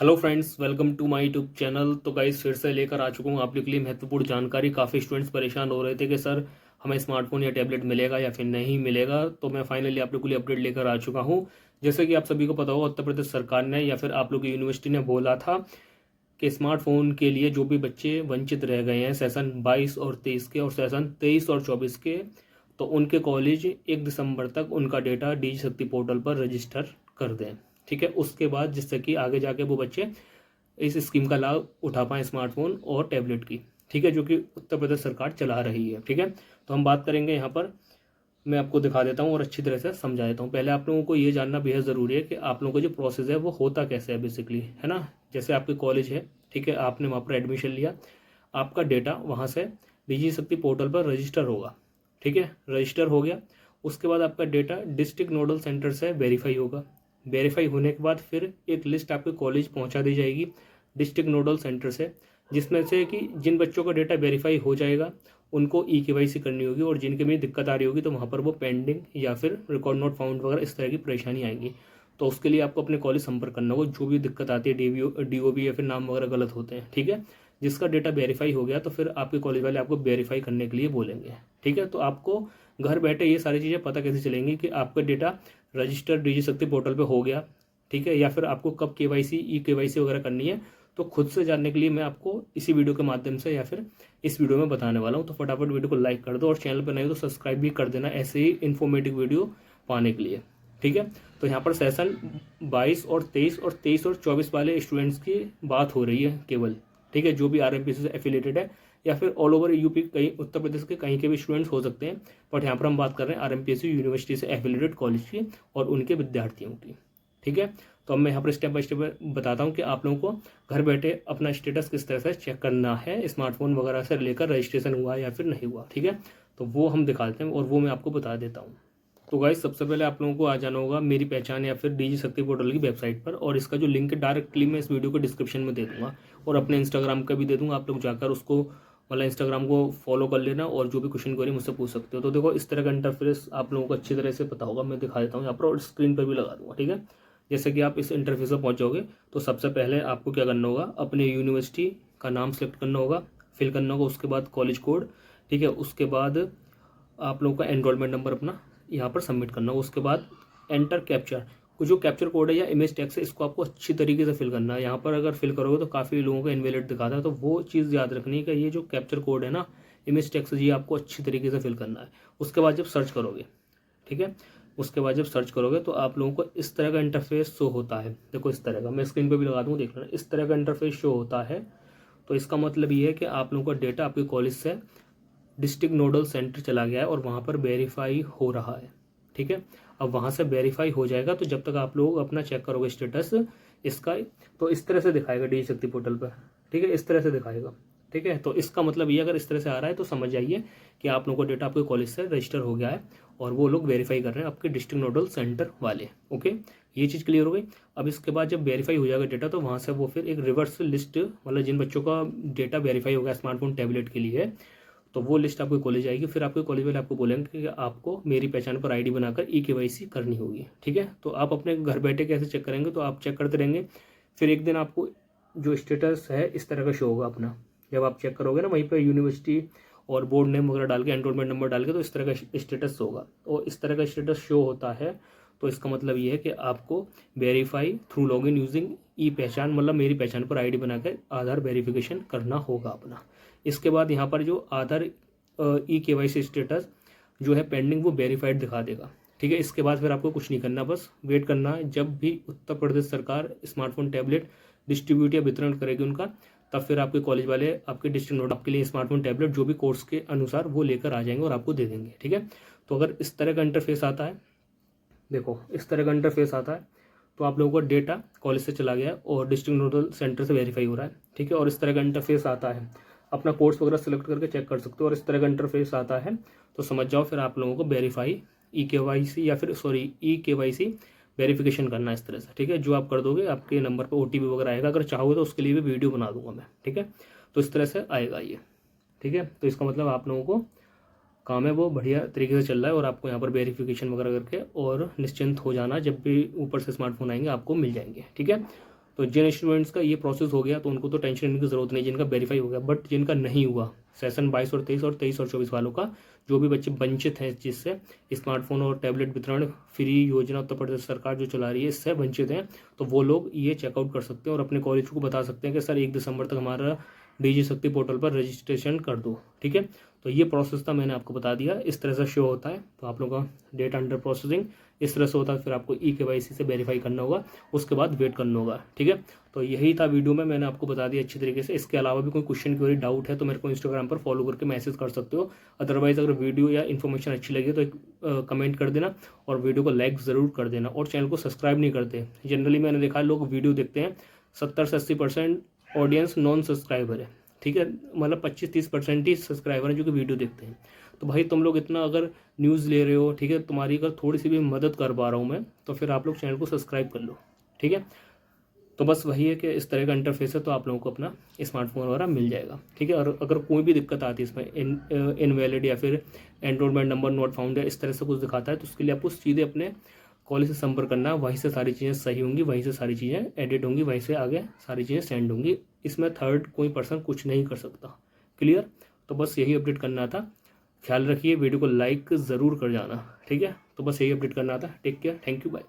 Hello friends, welcome to my YouTube channel. तो guys फिर से लेकर आ चुका हूँ आप लोग के लिए महत्वपूर्ण जानकारी। काफ़ी स्टूडेंट्स परेशान हो रहे थे कि सर हमें स्मार्टफोन या टैबलेट मिलेगा या फिर नहीं मिलेगा। तो मैं फाइनली आप लोग के लिए अपडेट लेकर आ चुका हूँ। जैसे कि आप सभी को पता होगा, उत्तर प्रदेश सरकार ने या फिर आप लोग की यूनिवर्सिटी ने बोला था कि स्मार्टफोन के लिए जो भी बच्चे वंचित रह गए हैं सेशन 22 और 23 के और सेशन 23 और 24 के, तो उनके कॉलेज 1 दिसंबर तक उनका डेटा डीजी शक्ति पोर्टल पर रजिस्टर कर दें। ठीक है, उसके बाद जिससे कि आगे जाके वो बच्चे इस स्कीम का लाभ उठा पाएँ स्मार्टफोन और टैबलेट की। ठीक है, जो कि उत्तर प्रदेश सरकार चला रही है। ठीक है, तो हम बात करेंगे यहाँ पर। मैं आपको दिखा देता हूँ और अच्छी तरह से समझा देता हूँ। पहले आप लोगों को ये जानना बेहद ज़रूरी है कि आप लोगों का जो प्रोसेस है वो होता कैसे है बेसिकली, है ना। जैसे आपके कॉलेज है, ठीक है, आपने वहाँ पर एडमिशन लिया, आपका डेटा वहाँ से डिजी शक्ति पोर्टल पर रजिस्टर होगा। ठीक है, रजिस्टर हो गया। उसके बाद आपका डेटा डिस्ट्रिक्ट नोडल सेंटर से वेरीफाई होगा। वेरीफाई होने के बाद फिर एक लिस्ट आपके कॉलेज पहुँचा दी जाएगी डिस्ट्रिक्ट नोडल सेंटर से, जिसमें से कि जिन बच्चों का डेटा वेरीफाई हो जाएगा उनको ई-केवाईसी करनी होगी, और जिनके में दिक्कत आ रही होगी तो वहाँ पर वो पेंडिंग या फिर रिकॉर्ड नॉट फाउंड वगैरह इस तरह की परेशानी आएंगी। तो उसके लिए आपको अपने कॉलेज संपर्क करना होगा। जो भी दिक्कत आती है, डीओबी या फिर नाम वगैरह गलत होते हैं, ठीक है। जिसका डेटा वेरीफाई हो गया तो फिर आपके कॉलेज वाले आपको वेरीफाई करने के लिए बोलेंगे। ठीक है, तो आपको घर बैठे ये सारी चीज़ें पता कैसे चलेंगी कि आपका डेटा रजिस्टर डिजी शक्ति पोर्टल पे हो गया, ठीक है, या फिर आपको कब केवाईसी ई-केवाईसी वगैरह करनी है। तो खुद से जानने के लिए मैं आपको इसी वीडियो के माध्यम से या फिर इस वीडियो में बताने वाला हूँ। तो फटाफट वीडियो को लाइक कर दो और चैनल पर नए हो तो सब्सक्राइब भी कर देना ऐसे ही इन्फॉर्मेटिव वीडियो पाने के लिए। ठीक है, तो यहाँ पर सेशन 22 और 23 और 23 और 24 वाले स्टूडेंट्स की बात हो रही है केवल। ठीक है, जो भी आरएमपीसी से एफिलेटेड है या फिर ऑल ओवर यूपी, कहीं उत्तर प्रदेश के कहीं के भी स्टूडेंट्स हो सकते हैं, बट यहाँ पर हम बात कर रहे हैं आरएमपीसी यूनिवर्सिटी से एफिलेटेड कॉलेज की और उनके विद्यार्थियों की। ठीक है, तो अब मैं यहाँ पर स्टेप बाय स्टेप बताता हूँ कि आप लोगों को घर बैठे अपना स्टेटस किस तरह से चेक करना है, स्मार्टफोन वगैरह से लेकर रजिस्ट्रेशन हुआ या फिर नहीं हुआ। ठीक है, तो वो हम दिखाते हैं और वो मैं आपको बता देता हूँ। तो गाइस सबसे पहले आप लोगों को आ जाना होगा मेरी पहचान या फिर डीजी शक्ति पोर्टल की वेबसाइट पर, और इसका जो लिंक डायरेक्टली मैं इस वीडियो को डिस्क्रिप्शन में दे दूंगा और अपने इंस्टाग्राम का भी दे दूंगा। आप लोग जाकर उसको मतलब इंस्टाग्राम को फॉलो कर लेना और जो भी क्वेश्चन क्वेरी मुझसे पूछ सकते हो। तो देखो इस तरह का इंटरफेस आप लोगों को अच्छी तरह से पता होगा, मैं दिखा देता हूँ यहाँ पर और स्क्रीन पर भी लगा दूंगा। ठीक है, जैसे कि आप इस इंटरफेस पर पहुँचोगे तो सबसे पहले आपको क्या करना होगा, अपने यूनिवर्सिटी का नाम सेलेक्ट करना होगा, फिल करना होगा, उसके बाद कॉलेज कोड। ठीक है, उसके बाद आप लोगों का एनरोलमेंट नंबर अपना यहाँ पर सबमिट करना होगा। उसके बाद एंटर कैप्चर, जो कैप्चर कोड है या इमेज टैग है इसको आपको अच्छी तरीके से फिल करना है। यहाँ पर अगर फिल करोगे तो काफ़ी लोगों का इनवैलिड दिखाता है, तो वो चीज़ याद रखनी है कि ये जो कैप्चर कोड है ना, इमेज टैग ये आपको अच्छी तरीके से फिल करना है। उसके बाद जब सर्च करोगे, ठीक है, उसके बाद जब सर्च करोगे तो आप लोगों को इस तरह का इंटरफेस शो होता है। देखो इस तरह का, मैं स्क्रीन पे भी लगा दूँ, देख लेना, इस तरह का इंटरफेस शो होता है। तो इसका मतलब ये है कि आप लोगों का डेटा आपके कॉलेज से डिस्ट्रिक्ट नोडल सेंटर चला गया है और वहाँ पर वेरीफाई हो रहा है। ठीक है, अब वहाँ से वेरीफाई हो जाएगा तो जब तक आप लोग अपना चेक करोगे स्टेटस इसका, तो इस तरह से दिखाएगा डी शक्ति पोर्टल पर। ठीक है, इस तरह से दिखाएगा। ठीक है, तो इसका मतलब ये अगर इस तरह से आ रहा है तो समझ जाइए कि आप लोगों को डेटा आपके कॉलेज से रजिस्टर हो गया है और वो लोग वेरीफाई कर रहे हैं आपके डिस्ट्रिक्ट नोडल सेंटर वाले। ओके, ये चीज़ क्लियर हो गई। अब इसके बाद जब वेरीफाई हो जाएगा डेटा तो वहाँ से वो फिर एक रिवर्स लिस्ट, मतलब जिन बच्चों का डेटा वेरीफाई हो गया स्मार्टफोन टैबलेट के लिए, तो वो लिस्ट आपके कॉलेज आएगी। फिर आपके कॉलेज वाले आपको बोलेंगे कि आपको मेरी पहचान पर आईडी बनाकर ई-केवाईसी करनी होगी। ठीक है, तो आप अपने घर बैठे कैसे चेक करेंगे, तो आप चेक करते रहेंगे। फिर एक दिन आपको जो स्टेटस है इस तरह का शो होगा अपना, जब आप चेक करोगे ना वहीं पर यूनिवर्सिटी और बोर्ड नेम वगैरह डाल के, एनरोलमेंट नंबर डाल के, तो इस तरह का स्टेटस होगा। और इस तरह का स्टेटस शो होता है तो इसका मतलब ये है कि आपको वेरीफाई थ्रू लॉगिन यूजिंग ई पहचान, मतलब मेरी पहचान पर आईडी बनाकर आधार वेरिफिकेशन करना होगा अपना। इसके बाद यहाँ पर जो आधार ई-केवाईसी स्टेटस जो है पेंडिंग, वो वेरीफाइड दिखा देगा। ठीक है, इसके बाद फिर आपको कुछ नहीं करना, बस वेट करना है। जब भी उत्तर प्रदेश सरकार स्मार्टफोन टैबलेट डिस्ट्रीब्यूट या वितरण करेगी उनका, तब फिर आपके कॉलेज वाले आपके डिस्ट्रिक्ट नोड आपके लिए स्मार्टफोन टैबलेट जो भी कोर्स के अनुसार वो लेकर आ जाएंगे और आपको दे देंगे। ठीक है, तो अगर इस तरह का इंटरफेस आता है, देखो इस तरह का इंटरफेस आता है, तो आप लोगों का डेटा कॉलेज से चला गया और डिस्ट्रिक्ट नोडल सेंटर से वेरीफाई हो रहा है। ठीक है, और इस तरह का इंटरफेस आता है, अपना कोर्स वगैरह सेलेक्ट करके चेक कर सकते हो। और इस तरह का इंटरफेस आता है तो समझ जाओ फिर आप लोगों को वेरीफाई ई-केवाईसी या फिर सॉरी ई-केवाईसी वेरिफिकेशन करना है इस तरह से। ठीक है, जो आप कर दोगे आपके नंबर पर ओटीपी वगैरह आएगा, अगर चाहोगे तो उसके लिए भी वीडियो बना दूंगा मैं। ठीक है, तो इस तरह से आएगा ये। ठीक है, तो इसका मतलब आप लोगों को काम है वो बढ़िया तरीके से चल रहा है और आपको यहाँ पर वेरिफिकेशन वगैरह करके और निश्चिंत हो जाना, जब भी ऊपर से स्मार्टफोन आएंगे आपको मिल जाएंगे। ठीक है, तो जिन स्टूडेंट्स का ये प्रोसेस हो गया तो उनको तो टेंशन लेने की ज़रूरत नहीं, जिनका वेरीफाई हो गया। बट जिनका नहीं हुआ, सेशन 22 और 23 और 23 और 24 वालों का, जो भी बच्चे वंचित हैं जिससे स्मार्टफोन और टैबलेट वितरण फ्री योजना उत्तर प्रदेश सरकार जो चला रही है इससे वंचित हैं, तो वो लोग ये चेकआउट कर सकते हैं और अपने कॉलेज को बता सकते हैं कि सर 1 दिसंबर तक हमारा डीजी शक्ति पोर्टल पर रजिस्ट्रेशन कर दो। ठीक है, तो ये प्रोसेस था, मैंने आपको बता दिया। इस तरह से शो होता है, तो आप लोगों का डेटा अंडर प्रोसेसिंग इस तरह से होता है। फिर आपको KYC से वेरीफाई करना होगा, उसके बाद वेट करना होगा। ठीक है, तो यही था वीडियो में, मैंने आपको बता दिया अच्छी तरीके से। इसके अलावा भी कोई क्वेश्चन क्वेरी डाउट है तो मेरे को इंस्टाग्राम पर फॉलो करके मैसेज कर सकते हो। अदरवाइज अगर वीडियो या इन्फॉर्मेशन अच्छी लगी तो एक कमेंट कर देना और वीडियो को लाइक ज़रूर कर देना, और चैनल को सब्सक्राइब नहीं करते। जनरली मैंने देखा लोग वीडियो देखते हैं, 70 से 80% ऑडियंस नॉन सब्सक्राइबर है। ठीक है, मतलब 25-30% ही सब्सक्राइबर हैं जो कि वीडियो देखते हैं। तो भाई तुम लोग इतना अगर न्यूज़ ले रहे हो, ठीक है, तुम्हारी अगर थोड़ी सी भी मदद कर पा रहा हूँ मैं, तो फिर आप लोग चैनल को सब्सक्राइब कर लो। ठीक है, तो बस वही है कि इस तरह का इंटरफेस है, तो आप लोगों को अपना स्मार्टफोन वगैरह मिल जाएगा। ठीक है, और अगर कोई भी दिक्कत आती है इसमें, इनवैलिड या फिर एनरोलमेंट नंबर नॉट फाउंड है, इस तरह से कुछ दिखाता है, तो उसके लिए आपको सीधे अपने कॉलेज से संपर्क करना है। वहीं से सारी चीज़ें सही होंगी, वहीं से सारी चीज़ें एडिट होंगी, वहीं से आगे सारी चीज़ें सेंड होंगी। इसमें थर्ड कोई पर्सन कुछ नहीं कर सकता। क्लियर, तो बस यही अपडेट करना था। ख्याल रखिए, वीडियो को लाइक ज़रूर कर जाना। ठीक है, तो बस यही अपडेट करना था। Take care, thank you, bye.